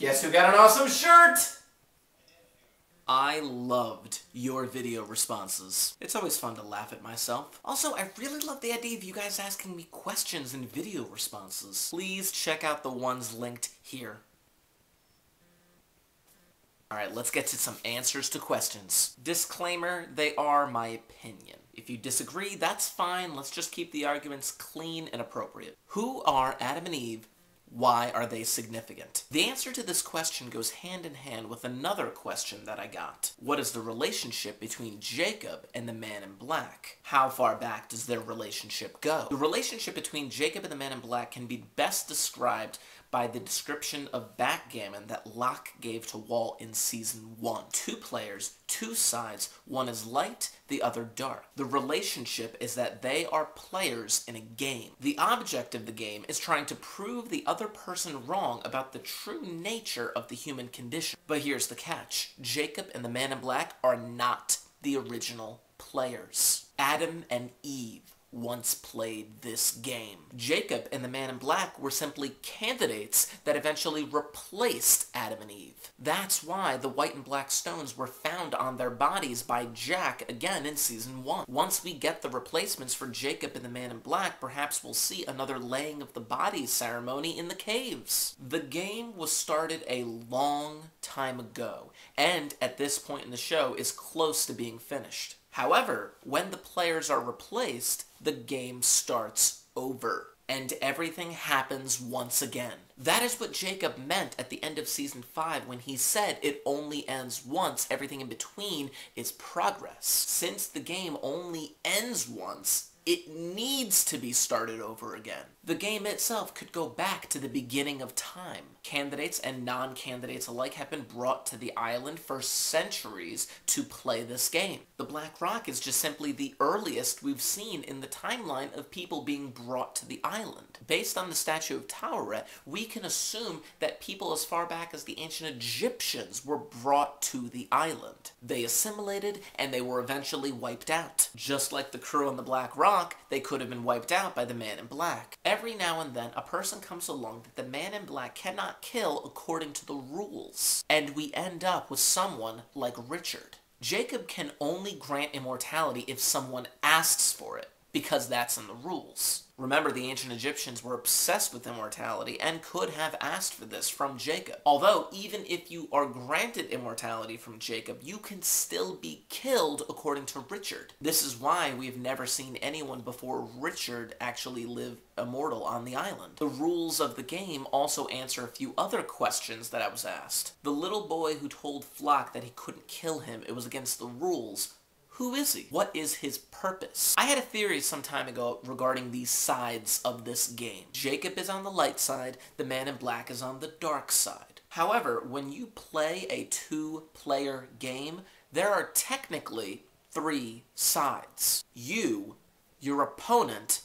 Guess who got an awesome shirt? I loved your video responses. It's always fun to laugh at myself. Also, I really love the idea of you guys asking me questions in video responses. Please check out the ones linked here. Alright, let's get to some answers to questions. Disclaimer, they are my opinion. If you disagree, that's fine. Let's just keep the arguments clean and appropriate. Who are Adam and Eve? Why are they significant? The answer to this question goes hand in hand with another question that I got. What is the relationship between Jacob and the Man in Black? How far back does their relationship go? The relationship between Jacob and the Man in Black can be best described by the description of backgammon that Locke gave to Walt in Season 1. 2 players, 2 sides, one is light, the other dark. The relationship is that they are players in a game. The object of the game is trying to prove the other person wrong about the true nature of the human condition. But here's the catch. Jacob and the Man in Black are not the original players. Adam and Eve once played this game. Jacob and the Man in Black were simply candidates that eventually replaced Adam and Eve. That's why the white and black stones were found on their bodies by Jack again in Season 1. Once we get the replacements for Jacob and the Man in Black, perhaps we'll see another laying of the bodies ceremony in the caves. The game was started a long time ago, and at this point in the show is close to being finished. However, when the players are replaced, the game starts over, and everything happens once again. That is what Jacob meant at the end of Season 5 when he said it only ends once, everything in between is progress. Since the game only ends once, it needs to be started over again. The game itself could go back to the beginning of time. Candidates and non-candidates alike have been brought to the island for centuries to play this game. The Black Rock is just simply the earliest we've seen in the timeline of people being brought to the island. Based on the statue of Taweret, we can assume that people as far back as the ancient Egyptians were brought to the island. They assimilated and they were eventually wiped out. Just like the crew on the Black Rock, they could have been wiped out by the Man in Black. Every now and then, a person comes along that the Man in Black cannot kill according to the rules, and we end up with someone like Richard. Jacob can only grant immortality if someone asks for it, because that's in the rules. Remember, the ancient Egyptians were obsessed with immortality and could have asked for this from Jacob. Although, even if you are granted immortality from Jacob, you can still be killed according to Richard. This is why we've never seen anyone before Richard actually live immortal on the island. The rules of the game also answer a few other questions that I was asked. The little boy who told Flock that he couldn't kill him, it was against the rules. Who is he? What is his purpose? I had a theory some time ago regarding the sides of this game. Jacob is on the light side, the Man in Black is on the dark side. However, when you play a 2-player game, there are technically 3 sides. You, your opponent,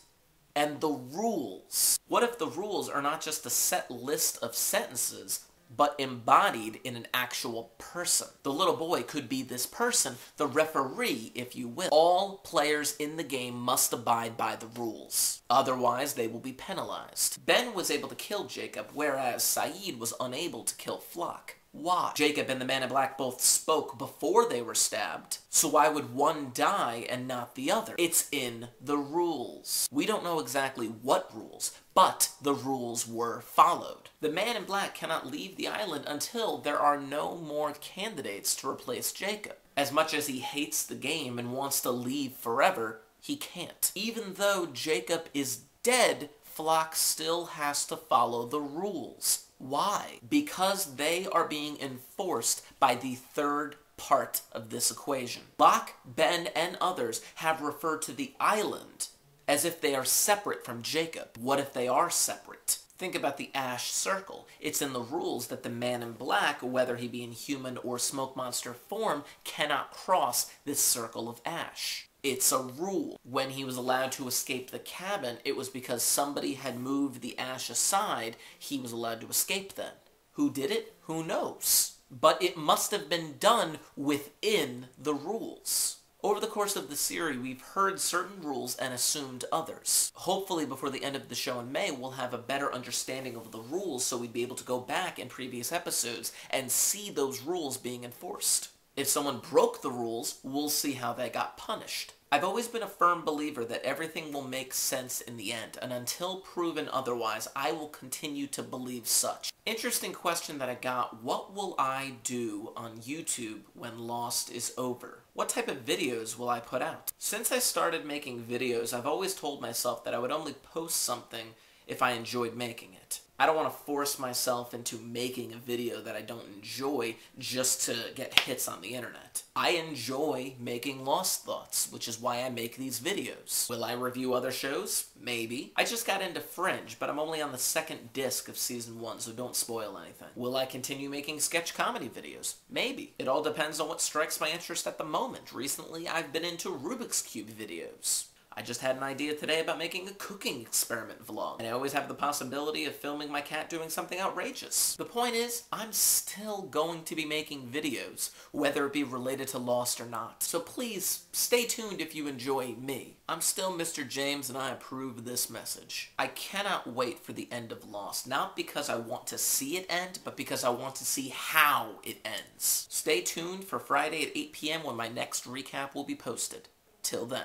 and the rules. What if the rules are not just a set list of sentences, but embodied in an actual person? The little boy could be this person, the referee, if you will. All players in the game must abide by the rules. Otherwise, they will be penalized. Ben was able to kill Jacob, whereas Saeed was unable to kill Flock. Why? Jacob and the Man in Black both spoke before they were stabbed, so why would one die and not the other? It's in the rules. We don't know exactly what rules, but the rules were followed. The Man in Black cannot leave the island until there are no more candidates to replace Jacob. As much as he hates the game and wants to leave forever, he can't. Even though Jacob is dead, Flock still has to follow the rules. Why? Because they are being enforced by the third part of this equation. Locke, Ben, and others have referred to the island as if they are separate from Jacob. What if they are separate? Think about the Ash Circle. It's in the rules that the Man in Black, whether he be in human or smoke monster form, cannot cross this circle of ash. It's a rule. When he was allowed to escape the cabin, it was because somebody had moved the ash aside. He was allowed to escape then. Who did it? Who knows? But it must have been done within the rules. Over the course of the series, we've heard certain rules and assumed others. Hopefully before the end of the show in May, we'll have a better understanding of the rules so we'd be able to go back in previous episodes and see those rules being enforced. If someone broke the rules, we'll see how they got punished. I've always been a firm believer that everything will make sense in the end, and until proven otherwise, I will continue to believe such. Interesting question that I got: what will I do on YouTube when Lost is over? What type of videos will I put out? Since I started making videos, I've always told myself that I would only post something if I enjoyed making it. I don't want to force myself into making a video that I don't enjoy just to get hits on the internet. I enjoy making Lost Thoughts, which is why I make these videos. Will I review other shows? Maybe. I just got into Fringe, but I'm only on the second disc of season 1, so don't spoil anything. Will I continue making sketch comedy videos? Maybe. It all depends on what strikes my interest at the moment. Recently, I've been into Rubik's Cube videos. I just had an idea today about making a cooking experiment vlog, and I always have the possibility of filming my cat doing something outrageous. The point is, I'm still going to be making videos, whether it be related to Lost or not. So please, stay tuned if you enjoy me. I'm still Mr. James, and I approve this message. I cannot wait for the end of Lost, not because I want to see it end, but because I want to see how it ends. Stay tuned for Friday at 8 p.m. when my next recap will be posted. Till then.